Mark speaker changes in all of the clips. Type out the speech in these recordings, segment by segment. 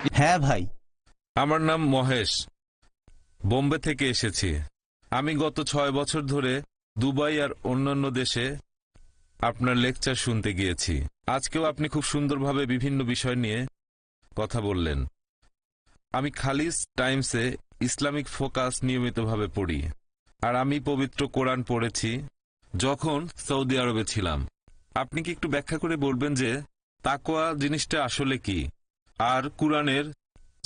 Speaker 1: হ্যাঁ ভাই।
Speaker 2: আমার নাম মহেশ, বোম্বে থেকে এসেছি। আমি গত 6 বছর ধরে দুবাই আর অন্যান্য দেশে আপনার লেকচার শুনতে গিয়েছি। আজকেও আপনি খুব সুন্দরভাবে বিভিন্ন বিষয় নিয়ে কথা বললেন। আমি খালিস টাইমসে ইসলামিক ফোকাস নিয়মিতভাবে পড়ি, আর আমি পবিত্র কোরআন পড়েছি যখন সৌদি আরবে ছিলাম। আপনি কি একটু ব্যাখ্যা করে বলবেন যে তাকওয়া জিনিসটা আসলে কি, আর কুরআনের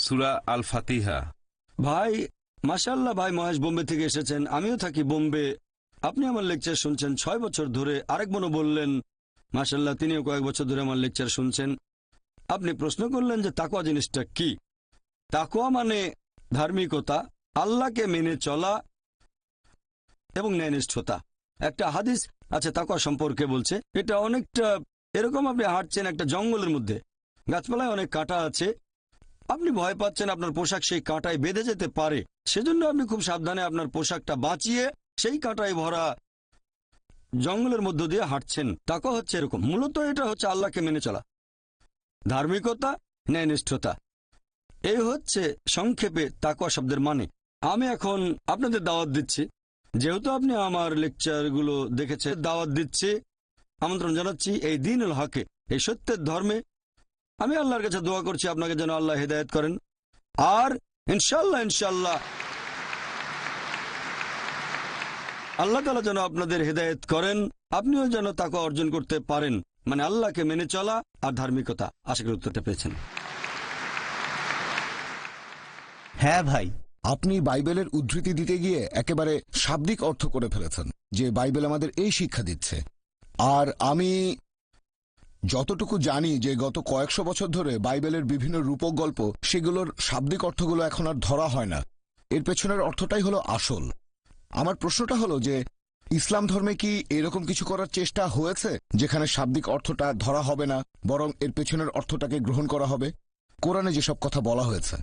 Speaker 2: সূরা আল ফাতিহা?
Speaker 3: ভাই মাশাআল্লাহ, ভাই মহেশ বোম্বে থেকে এসেছেন, আমিও থাকি বোম্বে। আপনি আমার লেকচার শুনছেন 6 বছর ধরে। আরেক বোনও বললেন মাশাআল্লাহ, তিনিও কয়েক বছর ধরে আমার লেকচার শুনছেন। আপনি প্রশ্ন করলেন যে তাকওয়া জিনিসটা কি। তাকওয়া মানে ধার্মিকতা, আল্লাহকে মেনে চলা এবং ন্যায়নিষ্ঠতা। একটা হাদিস আছে তাকওয়া সম্পর্কে, বলছে এটা অনেকটা এরকম, আপনি হাঁটছেন একটা জঙ্গলের মধ্যে, গাছপালায় অনেক কাঁটা আছে, আপনি ভয় পাচ্ছেন আপনার পোশাক সেই কাঁটায় বেঁধে যেতে পারে, সেজন্য আপনি খুব সাবধানে আপনার পোশাকটা বাঁচিয়ে সেই কাঁটায় ভরা জঙ্গলের মধ্য দিয়ে হাঁটছেন। তাকওয়া হচ্ছে এরকম, মূলত এটা হচ্ছে আল্লাহকে মেনে চলা, ধার্মিকতা, ন্যায়নিষ্ঠতা। এই হচ্ছে সংক্ষেপে তাকওয়া শব্দের মানে। আমি এখন আপনাদের দাওয়াত দিচ্ছি, যেহেতু আপনি আমার লেকচারগুলো দেখেছেন, দাওয়াত দিচ্ছি, আমন্ত্রণ জানাচ্ছি এই দ্বীনুল হকে, এই সত্যের ধর্মে। আমি আল্লাহর কাছে দোয়া করছি আপনাকে যেন আল্লাহ হেদায়েত করেন, আর ইনশাল্লাহ ইনশাল্লাহ আল্লাহ তাআলা যেন আপনাদের হেদায়েত করেন, আপনিও যেন তাকওয়া অর্জন করতে পারেন, মানে আল্লাহকে মেনে চলা আর ধার্মিকতা। আশা করি উত্তরটা পেয়েছেন।
Speaker 1: হ্যাঁ ভাই।
Speaker 4: আপনি বাইবেলের উদ্ধৃতি দিতে গিয়ে একেবারে শাব্দিক অর্থ করে ফেলেছেন যে বাইবেল আমাদের এই শিক্ষা দিচ্ছে। আর আমি যতটুকু জানি যে গত কয়েকশো বছর ধরে বাইবেলের বিভিন্ন রূপক গল্প, সেগুলোর শাব্দিক অর্থগুলো এখন আর ধরা হয় না। এর পেছনের অর্থটাই হলো আসল। আমার প্রশ্নটা হলো যে ইসলাম ধর্মে কি এরকম কিছু করার চেষ্টা হয়েছে যেখানে শাব্দিক অর্থটা ধরা হবে না, বরং এর পেছনের অর্থটাকে গ্রহণ করা হবে, কোরআনে যেসব কথা বলা হয়েছে?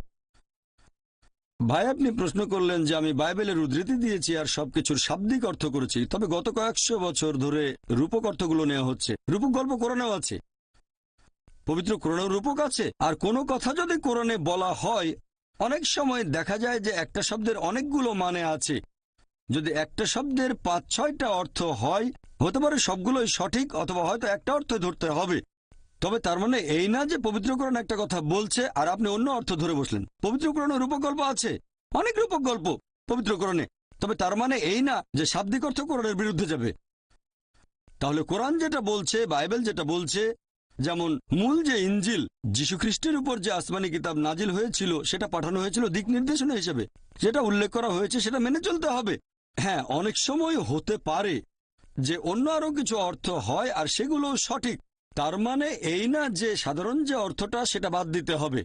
Speaker 3: ভাই আপনি প্রশ্ন করলেন যে আমি বাইবেলের উদ্ধৃতি দিয়েছি আর সবকিছুর শাব্দিক অর্থ করেছি, তবে গত কয়েকশো বছর ধরে রূপক অর্থগুলো নেওয়া হচ্ছে। রূপক গল্প কোরআনেও আছে, পবিত্র কোরআনেও রূপক আছে। আর কোনো কথা যদি কোরআনে বলা হয়, অনেক সময় দেখা যায় যে একটা শব্দের অনেকগুলো মানে আছে। যদি একটা শব্দের ৫-৬টা অর্থ হয়, হতে পারে সবগুলোই সঠিক, অথবা হয়তো একটা অর্থ ধরতে হবে। তবে তার মানে এই না যে পবিত্র কোরআন একটা কথা বলছে আর আপনি অন্য অর্থ ধরে বসলেন। পবিত্র কোরআনে রূপক গল্প আছে, অনেক রূপক গল্প পবিত্র কোরআনে, তবে তার মানে এই না যে শাব্দিক অর্থ কোরআনের বিরুদ্ধে যাবে। তাহলে কোরআন যেটা বলছে, বাইবেল যেটা বলছে, যেমন মূল যে ইনজিল, যীশু খ্রিস্টের উপর যে আসমানি কিতাব নাজিল হয়েছিল, সেটা পাঠানো হয়েছিল দিক নির্দেশনা হিসেবে, যেটা উল্লেখ করা হয়েছে সেটা মেনে চলতে হবে। হ্যাঁ, অনেক সময় হতে পারে যে অন্য আরো কিছু অর্থ হয় আর সেগুলো সঠিক, তার মানে এই না যে সাধারণ যে অর্থটা সেটা বাদ দিতে হবে।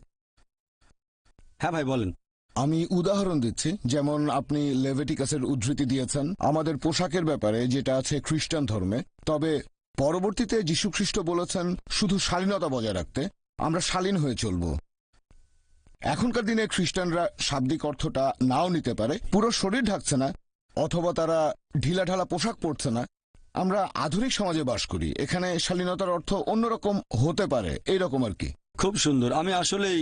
Speaker 3: হ্যাঁ ভাই বলেন।
Speaker 4: আমি উদাহরণ দিচ্ছি, যেমন আপনি লেভিটিকাসের উদ্ধৃতি দিয়েছেন আমাদের পোশাকের ব্যাপারে, যেটা আছে খ্রিস্টান ধর্মে। তবে পরবর্তীতে যীশুখ্রিস্ট বলেছেন শুধু শালীনতা বজায় রাখতে, আমরা শালীন হয়ে চলব। এখনকার দিনে খ্রিস্টানরা শাব্দিক অর্থটা নাও নিতে পারে, পুরো শরীর ঢাকছে না, অথবা তারা ঢিলাঢালা পোশাক পরছে না। আমরা আধুনিক সমাজে বাস করি, এখানে শালীনতার অর্থ অন্যরকম হতে পারে, এইরকম আর কি।
Speaker 3: খুব সুন্দর। আমি আসলেই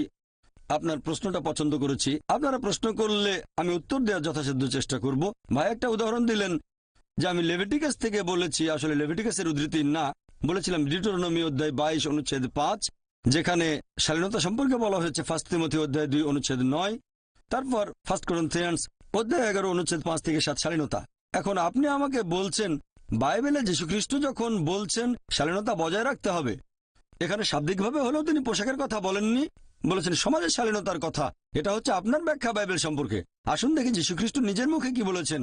Speaker 3: আপনার প্রশ্নটা পছন্দ করেছি। আপনারা প্রশ্ন করলে আমি উত্তর দেওয়ার যথাসাধ্য চেষ্টা করব। ভাই একটা উদাহরণ দিলেন যে আমি লেভিটিকাস থেকে বলেছি, আসলে লেভিটিকাসের উদ্ধৃতি না, বলেছিলাম ডিউটেরোনমি অধ্যায় 22 অনুচ্ছেদ 5, যেখানে শালীনতা সম্পর্কে বলা হয়েছে 1 তিমথি অধ্যায় 2 অনুচ্ছেদ 9, তারপর 1 করিন্থিয়ান্স অধ্যায় 11 অনুচ্ছেদ 5 থেকে 7 শালীনতা। এখন আপনি আমাকে বলছেন বাইবেলে যীশুখ্রিস্ট যখন বলছেন শালীনতা বজায় রাখতে হবে, এখানে শাব্দিকভাবে হলেও তিনি পোশাকের কথা বলেননি, বলেছেন সমাজের শালীনতার কথা। এটা হচ্ছে আপনার ব্যাখ্যা বাইবেল সম্পর্কে। আসুন দেখি যীশুখ্রিস্ট নিজের মুখে কি বলেছেন।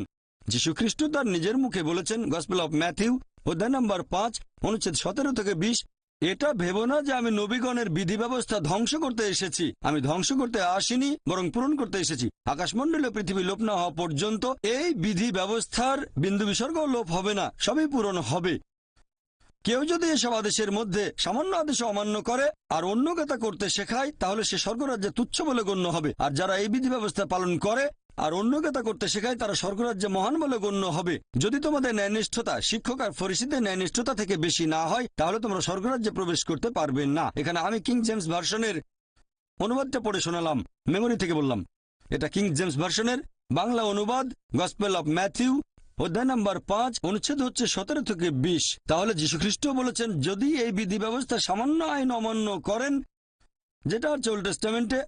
Speaker 3: যীশুখ্রিস্ট তার নিজের মুখে বলেছেন, গসপেল অফ ম্যাথিউ অধ্যায় নম্বর 5 অনুচ্ছেদ 17 থেকে 20, এটা ভেবো না যে আমি নবীগণের বিধি ব্যবস্থা ধ্বংস করতে এসেছি, আমি ধ্বংস করতে আসিনি বরং পূরণ করতে এসেছি। আকাশমণ্ডলে পৃথিবী লোপ না হওয়া পর্যন্ত এই বিধি ব্যবস্থার বিন্দু বিসর্গ লোপ হবে না, সবই পূরণ হবে। কেউ যদি এসব আদেশের মধ্যে সামান্য আদেশ অমান্য করে আর অন্যকে তা করতে শেখায়, তাহলে সে স্বর্গরাজ্যে তুচ্ছ বলে গণ্য হবে। আর যারা এই বিধি ব্যবস্থা পালন করে আর অন্যকে তা করতে শেখায়, তারা স্বর্গরাজ্যে মহান বলে গণ্য হবে। যদি তোমাদের ন্যায়নিষ্ঠতা শিক্ষক আর ফরিসীদের ন্যায়নিষ্ঠতা থেকে বেশি না হয়, তাহলে তোমরা স্বর্গরাজ্যে প্রবেশ করতে পারবে না। এখানে আমি কিং জেমস ভার্সনের অনুবাদটা পড়ে শোনালাম, মেমোরি থেকে বললাম। এটা কিং জেমস ভার্সনের বাংলা অনুবাদ, গসপেল অফ ম্যাথিউ, অধ্যায় নাম্বার 5, অনুচ্ছেদ হচ্ছে 17 থেকে 20। তাহলে যীশুখ্রিস্ট বলেছেন, যদি এই বিধি ব্যবস্থা সামান্য আইন অমান্য করেন, যেটা হচ্ছে ওল্ড টেস্টামেন্টে,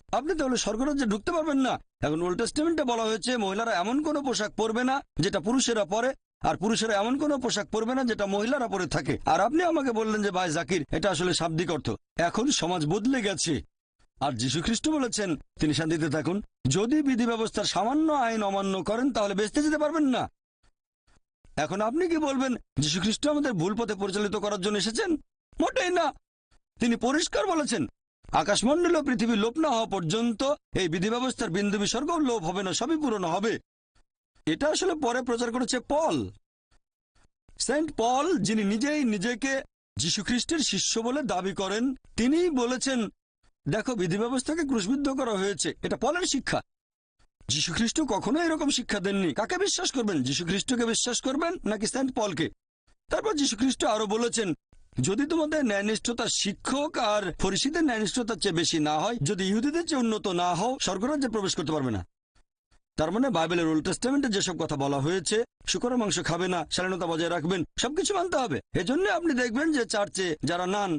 Speaker 3: আপনি তাহলে স্বর্গরাজ্যে ঢুকতে পারবেন না। এখন ওল্ড টেস্টামেন্টে বলা হয়েছে মহিলারা এমন কোনো পোশাক পরবে না যেটা পুরুষেরা পরে, আর পুরুষেরা এমন কোনো পোশাক পরবে না যেটা মহিলারা পরে থাকে। আর আপনি আমাকে বললেন যে ভাই জাকির, এটা আসলে শাব্দিক অর্থ। এখন সমাজ বদলে গেছে, আর যীশুখ্রিস্ট বলেছেন তিনি শান্তিতে থাকুন, যদি বিধি ব্যবস্থার সামান্য আইন অমান্য করেন তাহলে বেঁচতে যেতে পারবেন না। এখন আপনি কি বলবেন যীশুখ্রিস্ট আমাদের ভুল পথে পরিচালিত করার জন্য এসেছেন? মোটেই না। তিনি পরিষ্কার বলেছেন, আকাশমণ্ডল ও পৃথিবী লোপ না হওয়া পর্যন্ত এই বিধি ব্যবস্থার বিন্দু বিসর্গও লোপ হবে না, সবই পূরণ হবে। এটা আসলে পরে প্রচার করেছে পল, সেন্ট পল, যিনি নিজেই নিজেকে যীশুখ্রিস্টের শিষ্য বলে দাবি করেন। তিনি বলেছেন, দেখো বিধি ব্যবস্থাকে ক্রুশবিদ্ধ করা হয়েছে। এটা পলের শিক্ষা। যীশুখ্রিস্ট কখনো এরকম শিক্ষা দেননি। কাকে বিশ্বাস করবেন, যীশুখ্রিস্টকে বিশ্বাস করবেন নাকি সেন্ট পলকে? তারপর যীশুখ্রিস্ট আরো বলেছেন, যদি তোমাদের ন্যায়নিষ্ঠতা শিক্ষক আর ফরিসীদের ন্যায়নিষ্ঠতার চেয়ে বেশি না হয়, যদি ইহুদিদের চেয়ে উন্নত না হও, স্বর্গরাজ্যে প্রবেশ করতে পারবে না। তার মানে বাইবেলের ওল্ড টেস্টামেন্টে যেসব কথা বলা হয়েছে, শুকরের মাংস খাবে না, শালীনতা বজায় রাখবেন, সবকিছু মানতে হবে। এজন্য আপনি দেখবেন যে চার্চে যারা নান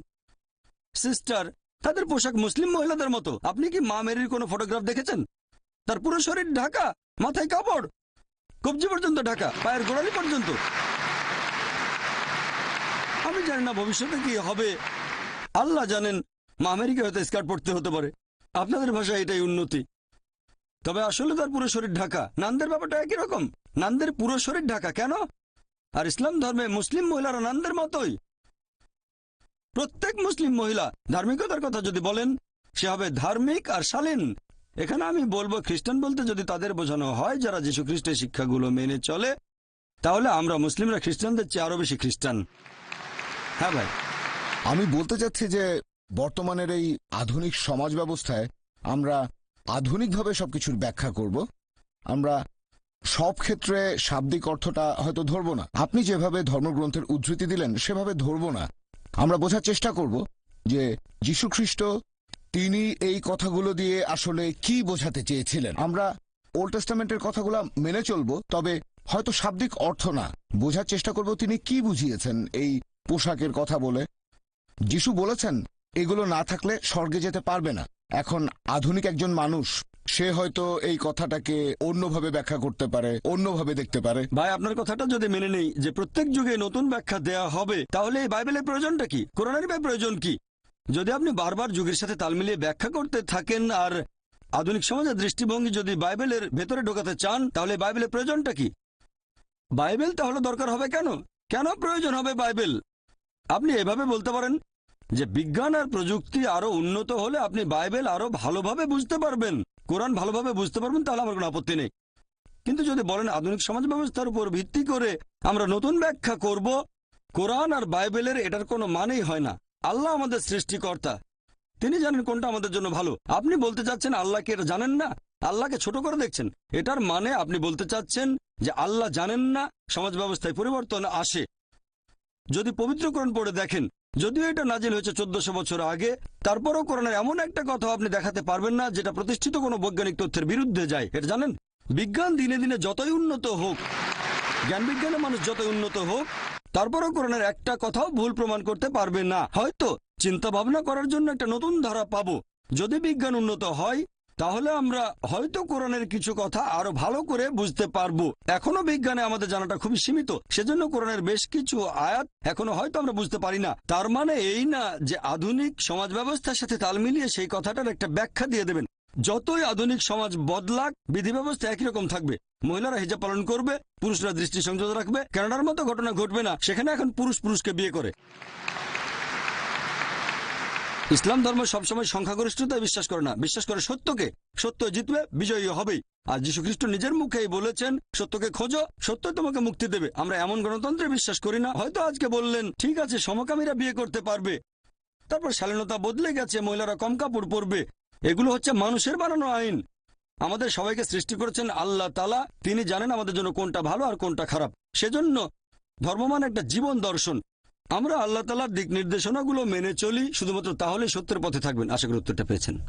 Speaker 3: সিস্টার, তাদের পোশাক মুসলিম মহিলাদের মতো। আপনি কি মা মেরির কোনো ফটোগ্রাফ দেখেছেন? তার পুরো শরীর ঢাকা, মাথায় কাপড়, কবজি পর্যন্ত ঢাকা, পায়ের গোড়ালি পর্যন্ত। আমি জানি না ভবিষ্যতে কি হবে, আল্লাহ জানেন। মা মেরিকে হয়তো স্কার্ট পরতে হতে পারে, আপনাদের ভাষায় এটাই উন্নতি। তবে আসলে তার পুরো শরীর ঢাকা। নানদের ব্যাপারটা একই রকম, নানদের পুরো শরীর ঢাকা। কেন? আর ইসলাম ধর্মে মুসলিম মহিলারা নানদের মতোই। প্রত্যেক মুসলিম মহিলা ধার্মিকতার কথা যদি বলেন, সে হবে ধার্মিক আর শালীন। এখানে আমি বলবো, খ্রিস্টান বলতে যদি তাদের বোঝানো হয় যারা যীশু খ্রিস্টের শিক্ষাগুলো মেনে চলে, তাহলে আমরা মুসলিমরা খ্রিস্টানদের চেয়ে আরো বেশি খ্রিস্টান। হ্যাঁ ভাই,
Speaker 4: আমি বলতে চাচ্ছি যে বর্তমানের এই আধুনিক সমাজ ব্যবস্থায় আমরা আধুনিকভাবে সবকিছুর ব্যাখ্যা করব। আমরা সব ক্ষেত্রে শাব্দিক অর্থটা হয়তো ধরব না, আপনি যেভাবে ধর্মগ্রন্থের উদ্ধৃতি দিলেন সেভাবে ধরব না। আমরা বোঝার চেষ্টা করব যে যীশুখ্রিস্ট তিনি এই কথাগুলো দিয়ে আসলে কি বোঝাতে চেয়েছিলেন। আমরা ওল্ড টেস্টামেন্টের কথাগুলো মেনে চলব, তবে হয়তো শাব্দিক অর্থ না, বোঝার চেষ্টা করব তিনি কি বুঝিয়েছেন এই পোশাকের কথা বলে। যিশু বলেছেন এগুলো না থাকলে স্বর্গে যেতে পারবে না। এখন আধুনিক একজন মানুষ, সে হয়তো এই কথাটাকে অন্যভাবে ব্যাখ্যা করতে পারে, অন্যভাবে দেখতে পারে।
Speaker 3: ভাই আপনার কথাটা যদি মেনে নেই যে প্রত্যেক যুগে নতুন ব্যাখ্যা দেয়া হবে, তাহলে এই বাইবেলের প্রয়োজনটা কি? কোরআনের প্রয়োজন কি? যদি আপনি বারবার যুগের সাথে তাল মিলিয়ে ব্যাখ্যা করতে থাকেন আর আধুনিক সমাজের দৃষ্টিভঙ্গি যদি বাইবেলের ভেতরে ঢোকাতে চান, তাহলে বাইবেলের প্রয়োজনটা কি? বাইবেল তাহলে দরকার হবে কেন? কেন প্রয়োজন হবে বাইবেল? আপনি এভাবে বলতে পারেন যে বিজ্ঞান আর প্রযুক্তি আরো উন্নত হলে আপনি বাইবেল আরো ভালোভাবে বুঝতে পারবেন, কোরআন ভালোভাবে বুঝতে পারবেন, তাহলে আমার কোনো আপত্তি নেই। কিন্তু যদি বলেন আধুনিক সমাজ ব্যবস্থার উপর ভিত্তি করে আমরা নতুন ব্যাখ্যা করব কোরআন আর বাইবেলের, এটার কোনো মানেই হয় না। আল্লাহ আমাদের সৃষ্টিকর্তা, তিনি জানেন কোনটা আমাদের জন্য ভালো। আপনি বলতে চাচ্ছেন আল্লাহকে এটা জানেন না, আল্লাহকে ছোট করে দেখছেন। এটার মানে আপনি বলতে চাচ্ছেন যে আল্লাহ জানেন না সমাজ ব্যবস্থায় পরিবর্তন আসে। যদি পবিত্র কোরআন পড়ে দেখেন, যদিও এটা নাজিল হয়েছে 1400 বছর আগে, তারপরও কোরআনের এমন একটা কথা আপনি দেখাতে পারবেন না যেটা প্রতিষ্ঠিত কোনো বৈজ্ঞানিক তথ্যের বিরুদ্ধে যায়। এটা জানেন? বিজ্ঞান দিনে দিনে যতই উন্নত হোক, জ্ঞান বিজ্ঞানের মানুষ যতই উন্নত হোক, তারপরও কোরআনের একটা কথাও ভুল প্রমাণ করতে পারবে না। হয়তো চিন্তা ভাবনা করার জন্য একটা নতুন ধারা পাবো। যদি বিজ্ঞান উন্নত হয়, তাহলে আমরা হয়তো কোরআনের কিছু কথা আরো ভালো করে বুঝতে পারবো। এখনো বিজ্ঞানে আমাদের জানাটা খুবই সীমিত, সেজন্য কোরআনের বেশ কিছু আয়াত এখনো হয়তো আমরা বুঝতে পারি না। তার মানে এই না যে আধুনিক সমাজ ব্যবস্থার সাথে তাল মিলিয়ে সেই কথাটার একটা ব্যাখ্যা দিয়ে দেবেন। যতই আধুনিক সমাজ বদলাক, বিধি ব্যবস্থা একই রকম থাকবে। মহিলারা হিজাব পালন করবে, পুরুষরা দৃষ্টি সংযত রাখবে। কানাডার মতো ঘটনা ঘটবে না, সেখানে এখন পুরুষ পুরুষকে বিয়ে করে। ইসলাম ধর্ম সবসময় সংখ্যাগরিষ্ঠতায় বিশ্বাস করে না, বিশ্বাস করে সত্যকে। সত্য জিতবে, বিজয়ী হবেই। আর যীশু খ্রিস্ট নিজের মুখেই বলেছেন, সত্যকে খোঁজো, সত্য তোমাকে মুক্তি দেবে। আমরা এমন গণতন্ত্রে বিশ্বাস করি না। হয়তো আজকে বললেন ঠিক আছে সমকামীরা বিয়ে করতে পারবে, তারপর শালীনতা বদলে গেছে, মহিলারা কম কাপড় পরবে। এগুলো হচ্ছে মানুষের বানানো আইন। আমাদের সবাইকে সৃষ্টি করেছেন আল্লাহ তাআলা, তিনি জানেন আমাদের জন্য কোনটা ভালো আর কোনটা খারাপ। সেজন্য ধর্ম মানে একটা জীবন দর্শন। আমরা আল্লাহ তাআলার দিক নির্দেশনাগুলো মেনে চলি, শুধুমাত্র তাহলে সত্যের পথে থাকবেন। আশা করি উত্তরটা পেয়েছেন।